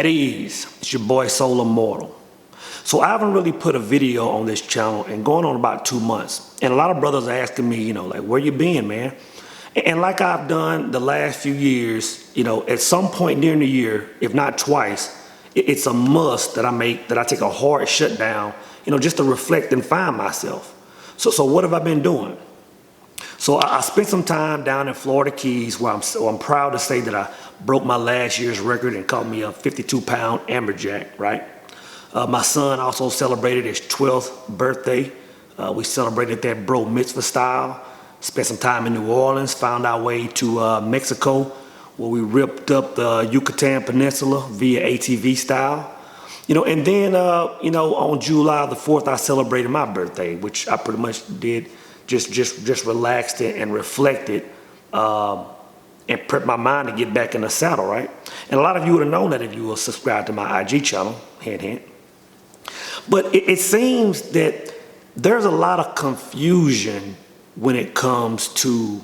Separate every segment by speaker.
Speaker 1: At ease, it's your boy Soul Immortal. So I haven't really put a video on this channel and going on about 2 months. And a lot of brothers are asking me, like, where you been, man? And like I've done the last few years, at some point during the year, if not twice, it's a must that I take a hard shutdown, just to reflect and find myself. So what have I been doing? So I spent some time down in Florida Keys where I'm proud to say that I broke my last year's record and caught me a 52-pound amberjack, right? My son also celebrated his 12th birthday. We celebrated that bro mitzvah style. Spent some time in New Orleans, found our way to Mexico where we ripped up the Yucatan Peninsula via ATV style. And then, on July the 4th, I celebrated my birthday, which I pretty much did just relaxed and reflected and prepped my mind to get back in the saddle, right? And a lot of you would have known that if you were subscribed to my IG channel, hint, hint. But it seems that there's a lot of confusion when it comes to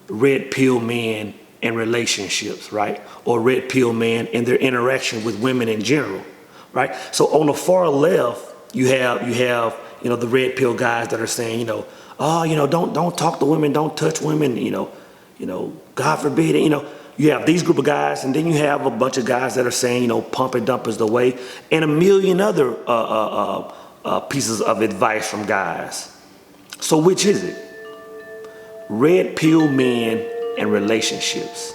Speaker 1: red pill men and relationships, right? Or red pill men and their interaction with women in general, right? So on the far left, you have the red pill guys that are saying, don't talk to women, don't touch women, God forbid it, You have these group of guys, and then you have a bunch of guys that are saying, pump and dump is the way, and a million other pieces of advice from guys. So which is it? Red pill men and relationships.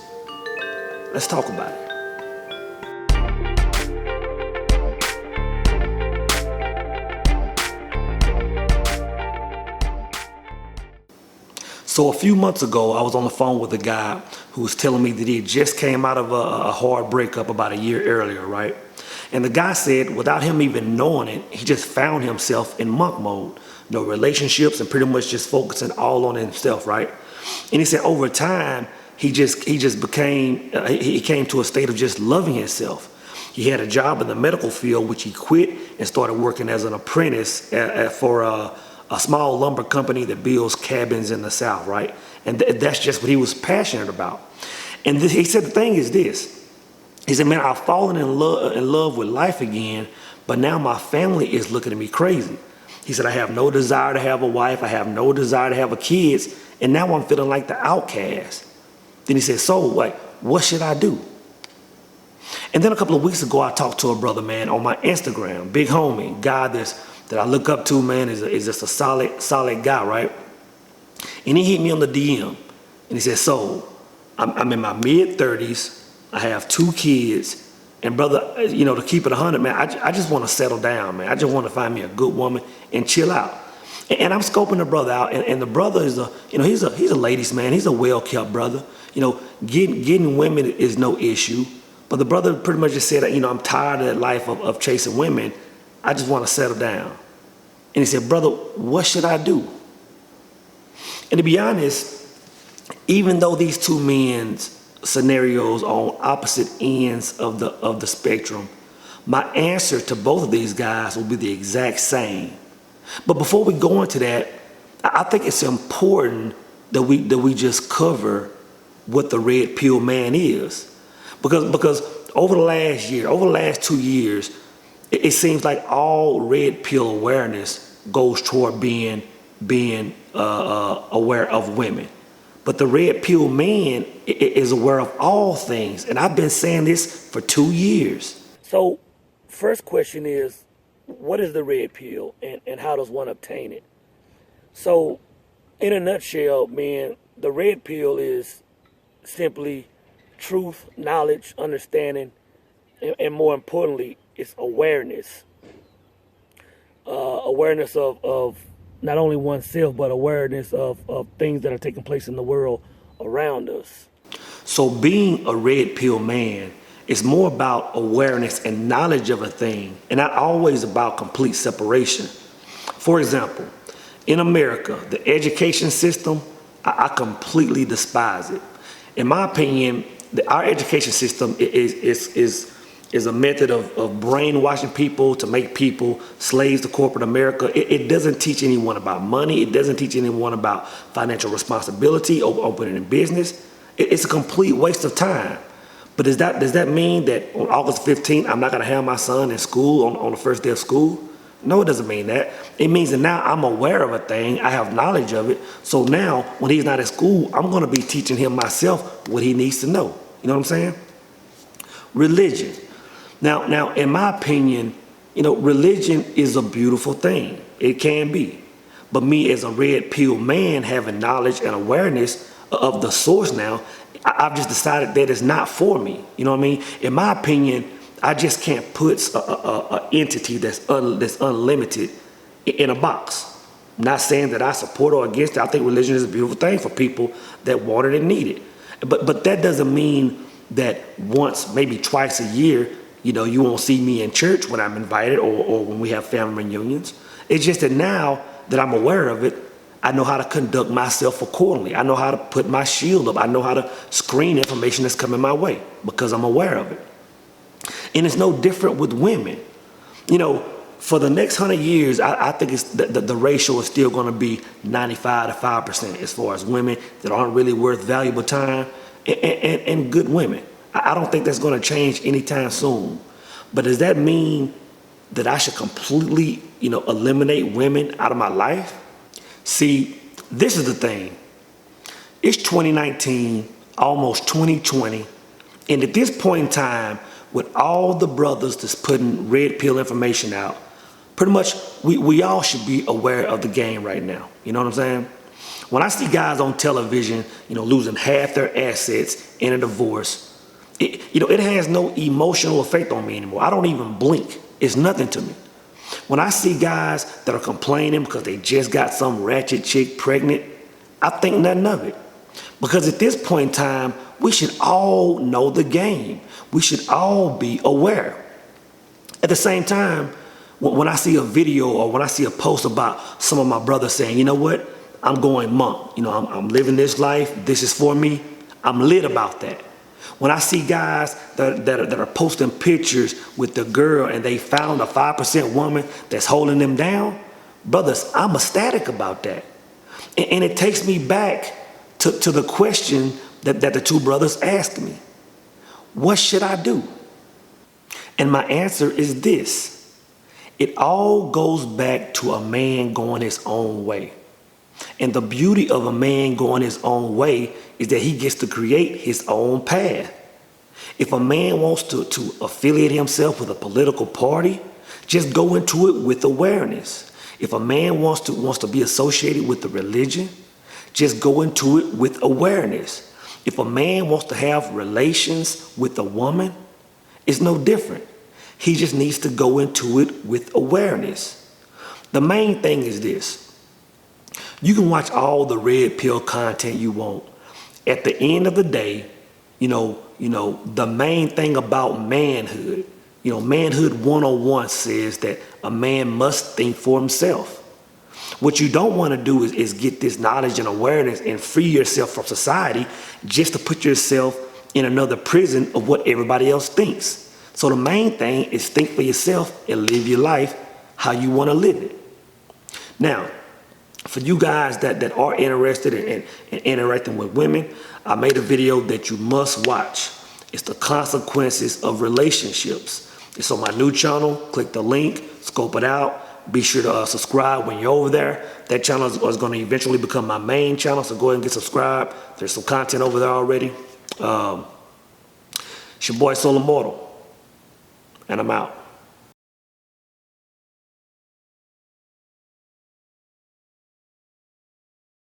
Speaker 1: Let's talk about it. So a few months ago, I was on the phone with a guy who was telling me that he just came out of a hard breakup about a year earlier, right? And the guy said, without him even knowing it, he just found himself in monk mode. No relationships and pretty much just focusing all on himself, right? And he said over time, he came to a state of just loving himself. He had a job in the medical field, which he quit and started working as an apprentice for a small lumber company that builds cabins in the South, right? And that's just what he was passionate about. And he said the thing is this. He said, man, I've fallen in love with life again, but now my family is looking at me crazy. He said, I have no desire to have a wife. I have no desire to have a kids. And now I'm feeling like the outcast. Then he said, so what should I do? And then a couple of weeks ago, I talked to a brother, man, on my Instagram, big homie, guy that I look up to, man, is just a solid guy, right? And he hit me on the DM, and he said, so, I'm in my mid-30s, I have 2 kids, and brother, to keep it 100, man, I just want to settle down, man. I just want to find me a good woman and chill out. And I'm scoping the brother out, and the brother is he's a ladies' man. He's a well-kept brother. Getting women is no issue, but the brother pretty much just said, I'm tired of that life of chasing women. I just want to settle down. And he said, brother, what should I do? And to be honest, even though these 2 men's scenarios are on opposite ends of the spectrum, my answer to both of these guys will be the exact same. But before we go into that, I think it's important that we just cover what the red pill man is. Because over the last 2 years, it seems like all red pill awareness goes toward being aware of women. But the red pill man is aware of all things. And I've been saying this for 2 years. So first question is, what is the red pill and how does one obtain it? So in a nutshell, man, the red pill is simply truth, knowledge, understanding, and more importantly, it's awareness. Awareness of not only oneself, but awareness of things that are taking place in the world around us. So being a red pill man is more about awareness and knowledge of a thing, and not always about complete separation. For example, in America, the education system, I completely despise it. In my opinion, our education system is a method of brainwashing people to make people slaves to corporate America. It doesn't teach anyone about money. It doesn't teach anyone about financial responsibility or opening a business. It's a complete waste of time. But does that mean that on August 15th, I'm not going to have my son in school on the first day of school? No, it doesn't mean that. It means that now I'm aware of a thing. I have knowledge of it. So now when he's not at school, I'm going to be teaching him myself what he needs to know. You know what I'm saying? Religion. Now, in my opinion, religion is a beautiful thing. It can be. But me as a red pill man having knowledge and awareness of the source now, I've just decided that it's not for me. You know what I mean? In my opinion, I just can't put a entity that's unlimited in a box. I'm not saying that I support or against it. I think religion is a beautiful thing for people that want it and need it. But that doesn't mean that once, maybe twice a year, you won't see me in church when I'm invited or when we have family reunions. It's just that now that I'm aware of it, I know how to conduct myself accordingly. I know how to put my shield up. I know how to screen information that's coming my way because I'm aware of it. And it's no different with women. For the next 100 years, I think the ratio is still going to be 95 to 5% as far as women that aren't really worth valuable time and good women. I don't think that's going to change anytime soon. But does that mean that I should completely, eliminate women out of my life? See, this is the thing. It's 2019, almost 2020, and at this point in time, with all the brothers that's putting red pill information out, pretty much we all should be aware of the game right now. You know what I'm saying? When I see guys on television, losing half their assets in a divorce, it has no emotional effect on me anymore. I don't even blink. It's nothing to me. When I see guys that are complaining because they just got some ratchet chick pregnant, I think nothing of it. Because at this point in time, we should all know the game. We should all be aware. At the same time, when I see a video or when I see a post about some of my brothers saying, you know what, I'm going monk. I'm living this life. This is for me. I'm lit about that. When I see guys that are posting pictures with the girl and they found a 5% woman that's holding them down, brothers, I'm ecstatic about that. And it takes me back to the question that the two brothers asked me. What should I do? And my answer is this. It all goes back to a man going his own way. And the beauty of a man going his own way is that he gets to create his own path. If a man wants to affiliate himself with a political party, just go into it with awareness. If a man wants to be associated with the religion, just go into it with awareness. If a man wants to have relations with a woman, it's no different. He just needs to go into it with awareness. The main thing is this. You can watch all the red pill content you want. At the end of the day, the main thing about manhood, manhood 101 says that a man must think for himself. What you don't want to do is get this knowledge and awareness and free yourself from society just to put yourself in another prison of what everybody else thinks. So the main thing is think for yourself and live your life how you want to live it. Now, for you guys that are interested in interacting with women, I made a video that you must watch. It's the consequences of relationships. It's on my new channel. Click the link, scope it out. Be sure to subscribe when you're over there. That channel is going to eventually become my main channel, so go ahead and get subscribed. There's some content over there already. It's your boy Soul Immortal, and I'm out.